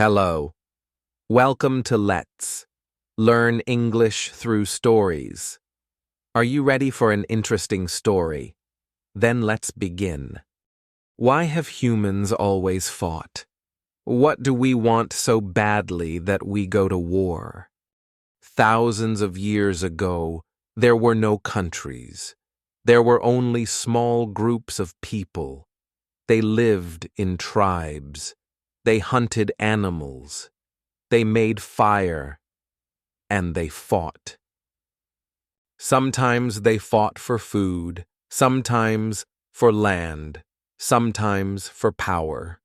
Hello. Welcome to Let's Learn English Through Stories. Are you ready for an interesting story? Then let's begin. Why have humans always fought? What do we want so badly that we go to war? Thousands of years ago, there were no countries. There were only small groups of people. They lived in tribes. They hunted animals. They made fire. And they fought. Sometimes they fought for food, sometimes for land, sometimes for power.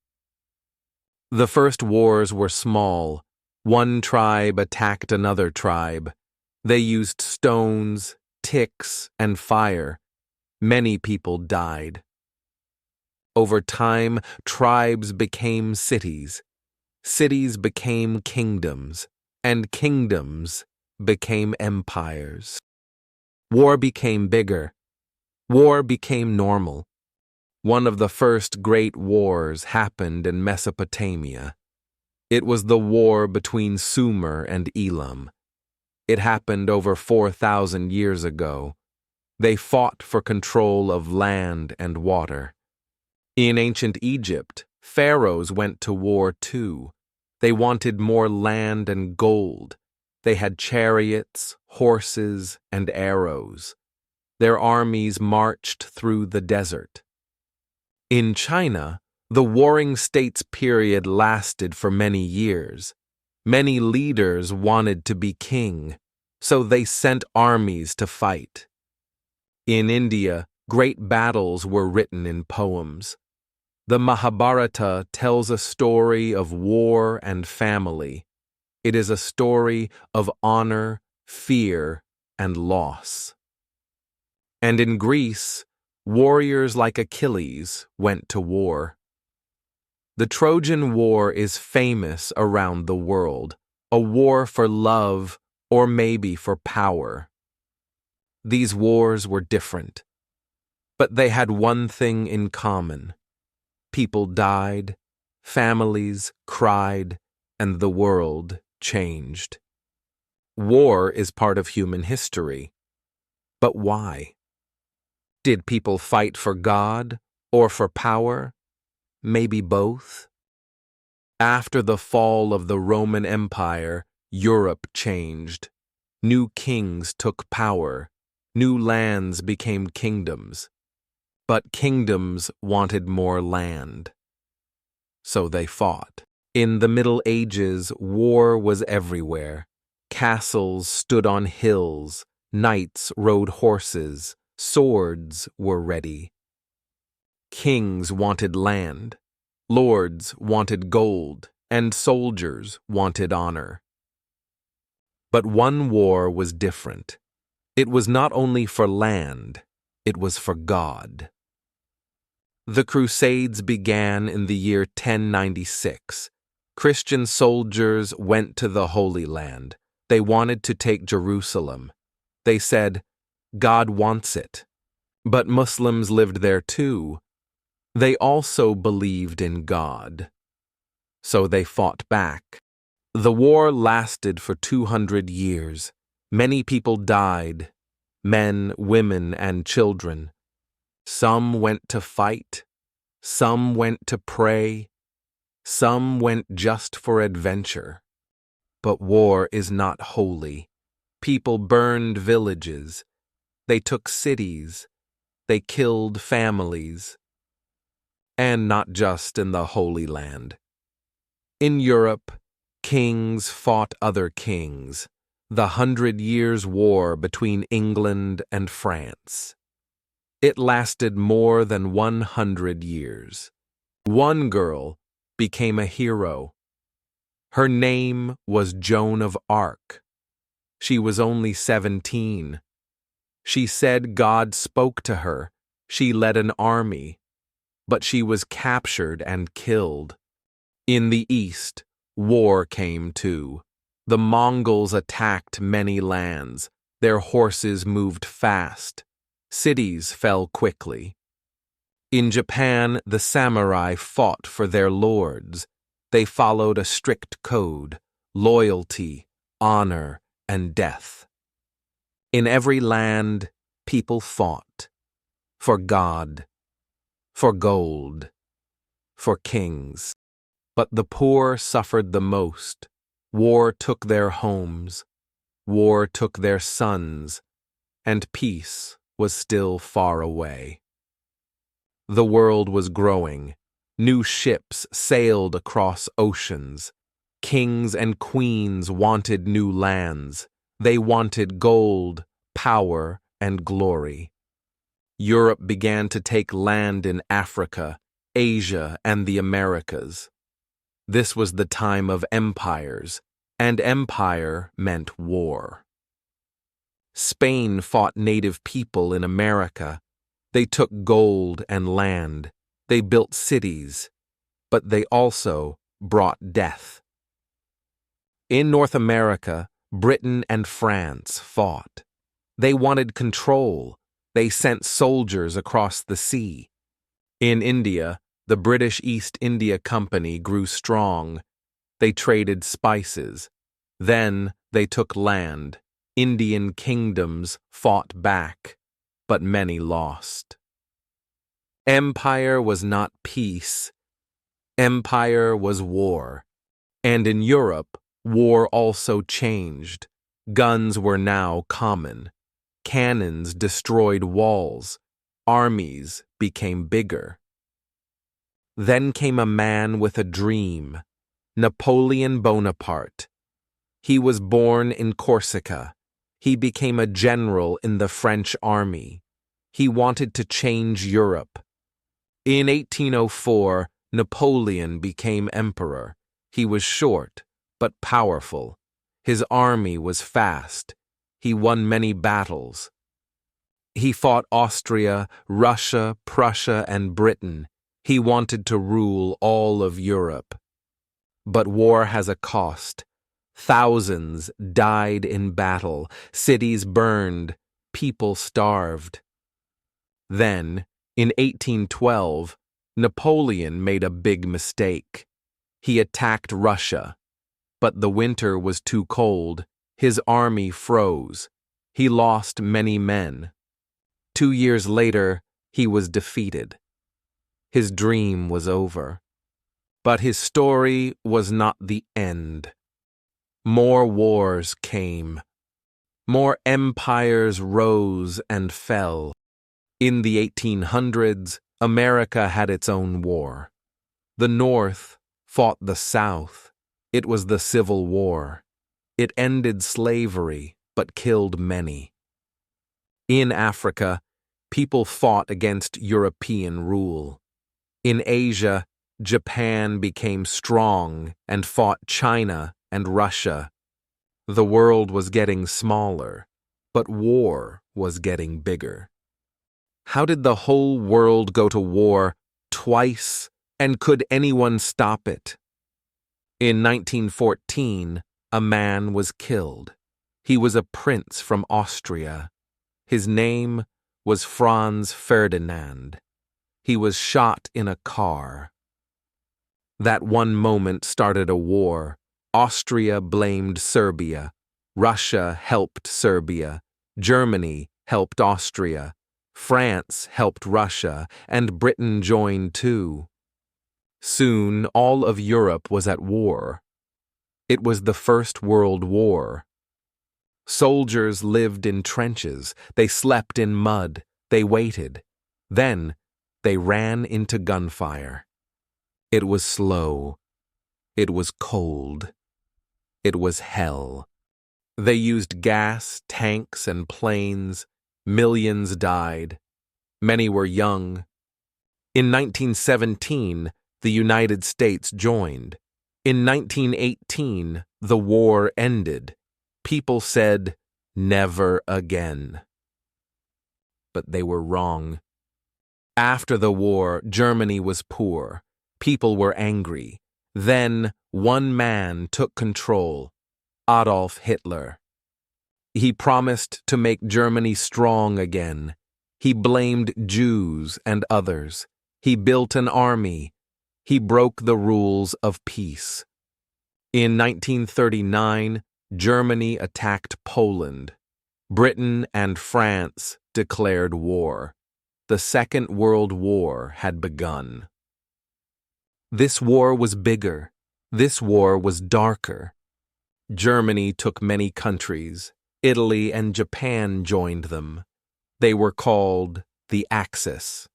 The first wars were small. One tribe attacked another tribe. They used stones, ticks, and fire. Many people died. Over time, tribes became cities. Cities became kingdoms, and kingdoms became empires. War became bigger. War became normal. One of the first great wars happened in Mesopotamia. It was the war between Sumer and Elam. It happened over 4,000 years ago. They fought for control of land and water. In ancient Egypt, pharaohs went to war too. They wanted more land and gold. They had chariots, horses, and arrows. Their armies marched through the desert. In China, the Warring States period lasted for many years. Many leaders wanted to be king, so they sent armies to fight. In India, great battles were written in poems. The Mahabharata tells a story of war and family. It is a story of honor, fear, and loss. And in Greece, warriors like Achilles went to war. The Trojan War is famous around the world, a war for love or maybe for power. These wars were different, but they had one thing in common. People died, families cried, and the world changed. War is part of human history. But why? Did people fight for God or for power? Maybe both? After the fall of the Roman Empire, Europe changed. New kings took power. New lands became kingdoms. But kingdoms wanted more land. So they fought. In the Middle Ages, war was everywhere. Castles stood on hills. Knights rode horses. Swords were ready. Kings wanted land. Lords wanted gold. And soldiers wanted honor. But one war was different. It was not only for land, it was for God. The Crusades began in the year 1096. Christian soldiers went to the Holy Land. They wanted to take Jerusalem. They said, God wants it. But Muslims lived there too. They also believed in God. So they fought back. The war lasted for 200 years. Many people died, men, women, and children. Some went to fight, some went to pray, some went just for adventure. But war is not holy. People burned villages. They took cities. They killed families. And not just in the Holy Land. In Europe, kings fought other kings. The 100 Years' War between England and France. It lasted more than 100 years. One girl became a hero. Her name was Joan of Arc. She was only 17. She said God spoke to her. She led an army. But she was captured and killed. In the East, war came too. The Mongols attacked many lands. Their horses moved fast. Cities fell quickly. In Japan, the samurai fought for their lords. They followed a strict code: loyalty, honor, and death. In every land, people fought for God, for gold, for kings. But the poor suffered the most. War took their homes, war took their sons, and peace was still far away. The world was growing. New ships sailed across oceans. Kings and queens wanted new lands. They wanted gold, power, and glory. Europe began to take land in Africa, Asia, and the Americas. This was the time of empires, and empire meant war. Spain fought native people in America. They took gold and land. They built cities, but they also brought death. In North America, Britain and France fought. They wanted control. They sent soldiers across the sea. In India, the British East India Company grew strong. They traded spices. Then they took land. Indian kingdoms fought back, but many lost. Empire was not peace. Empire was war. And in Europe, war also changed. Guns were now common. Cannons destroyed walls. Armies became bigger. Then came a man with a dream, Napoleon Bonaparte. He was born in Corsica. He became a general in the French army. He wanted to change Europe. In 1804, Napoleon became emperor. He was short, but powerful. His army was fast. He won many battles. He fought Austria, Russia, Prussia, and Britain. He wanted to rule all of Europe. But war has a cost. Thousands died in battle, cities burned, people starved. Then, in 1812, Napoleon made a big mistake. He attacked Russia, but the winter was too cold. His army froze. He lost many men. 2 years later, he was defeated. His dream was over. But his story was not the end. More wars came. More empires rose and fell. In the 1800s, America had its own war. The North fought the South. It was the Civil War. It ended slavery, but killed many. In Africa, people fought against European rule. In Asia, Japan became strong and fought China and Russia. The world was getting smaller, but war was getting bigger. How did the whole world go to war twice, and could anyone stop it? In 1914, a man was killed. He was a prince from Austria. His name was Franz Ferdinand. He was shot in a car. That one moment started a war. Austria blamed Serbia. Russia helped Serbia. Germany helped Austria. France helped Russia, and Britain joined too. Soon, all of Europe was at war. It was the First World War. Soldiers lived in trenches. They slept in mud. They waited. Then, they ran into gunfire. It was slow. It was cold. It was hell. They used gas, tanks, and planes. Millions died. Many were young. In 1917, the United States joined. In 1918, the war ended. People said, "Never again." But they were wrong. After the war, Germany was poor. People were angry. Then, one man took control: Adolf Hitler. He promised to make Germany strong again. He blamed Jews and others. He built an army. He broke the rules of peace. In 1939, Germany attacked Poland. Britain and France declared war. The Second World War had begun. This war was bigger. This war was darker. Germany took many countries. Italy and Japan joined them. They were called the Axis.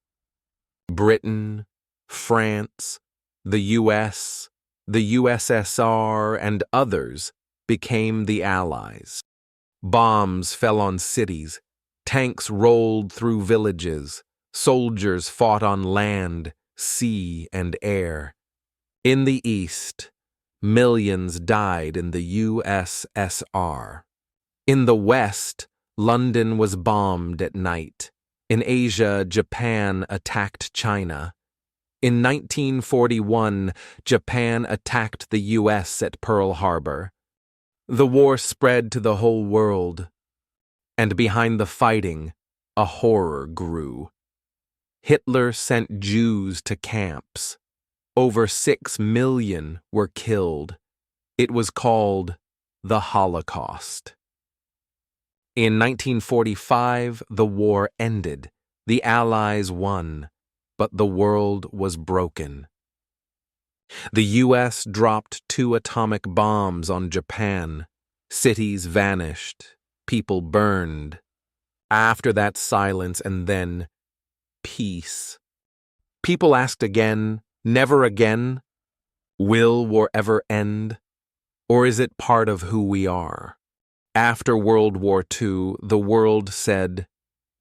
Britain, France, the US, the USSR, and others became the Allies. Bombs fell on cities, tanks rolled through villages, soldiers fought on land, sea, and air. In the East, millions died in the USSR. In the West, London was bombed at night. In Asia, Japan attacked China. In 1941, Japan attacked the US at Pearl Harbor. The war spread to the whole world, and behind the fighting, a horror grew. Hitler sent Jews to camps. Over 6 million were killed. It was called the Holocaust. In 1945, the war ended. The Allies won, but the world was broken. The U.S. dropped 2 atomic bombs on Japan. Cities vanished. People burned. After that silence and then peace. People asked again, never again? Will war ever end? Or is it part of who we are? After World War II, the world said,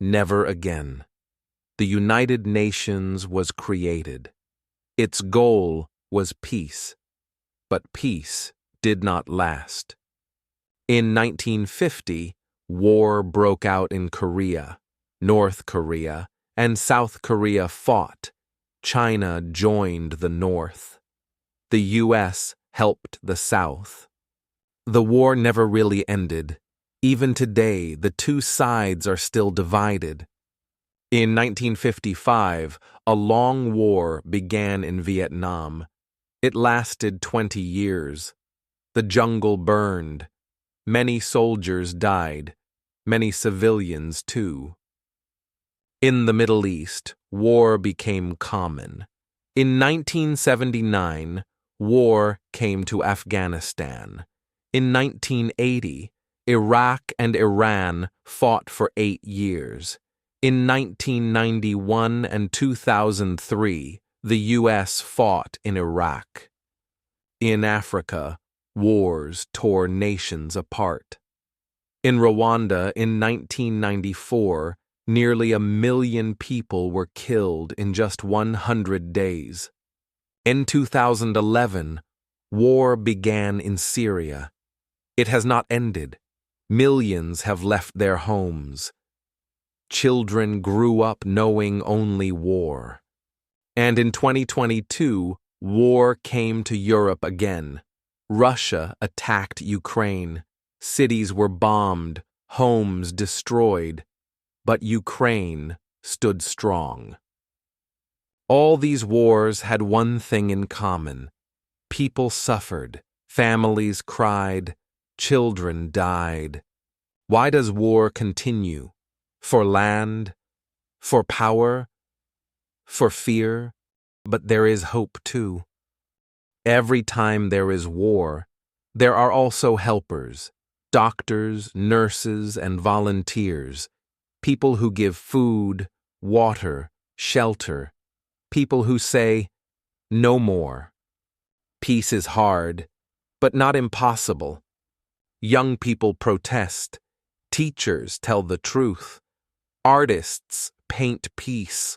never again. The United Nations was created. Its goal was peace, but peace did not last. In 1950, war broke out in Korea. North Korea and South Korea fought. China joined the North. The U.S. helped the South. The war never really ended. Even today, the two sides are still divided. In 1955, a long war began in Vietnam. It lasted 20 years. The jungle burned. Many soldiers died. Many civilians, too. In the Middle East, war became common. In 1979, war came to Afghanistan. In 1980, Iraq and Iran fought for 8 years. In 1991 and 2003, the U.S. fought in Iraq. In Africa, wars tore nations apart. In Rwanda, in 1994, nearly 1 million people were killed in just 100 days. In 2011, war began in Syria. It has not ended. Millions have left their homes. Children grew up knowing only war. And in 2022, war came to Europe again. Russia attacked Ukraine. Cities were bombed, homes destroyed. But Ukraine stood strong. All these wars had one thing in common. People suffered, families cried, children died. Why does war continue? For land? For power? For fear? But there is hope too. Every time there is war, there are also helpers, doctors, nurses, and volunteers, people who give food, water, shelter, people who say, no more. Peace is hard, but not impossible. Young people protest. Teachers tell the truth. Artists paint peace.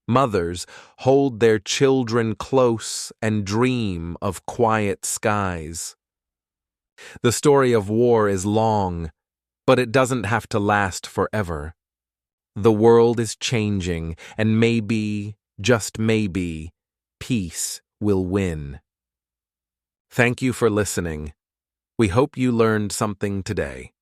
Mothers hold their children close and dream of quiet skies. The story of war is long, but it doesn't have to last forever. The world is changing, and maybe, just maybe, peace will win. Thank you for listening. We hope you learned something today.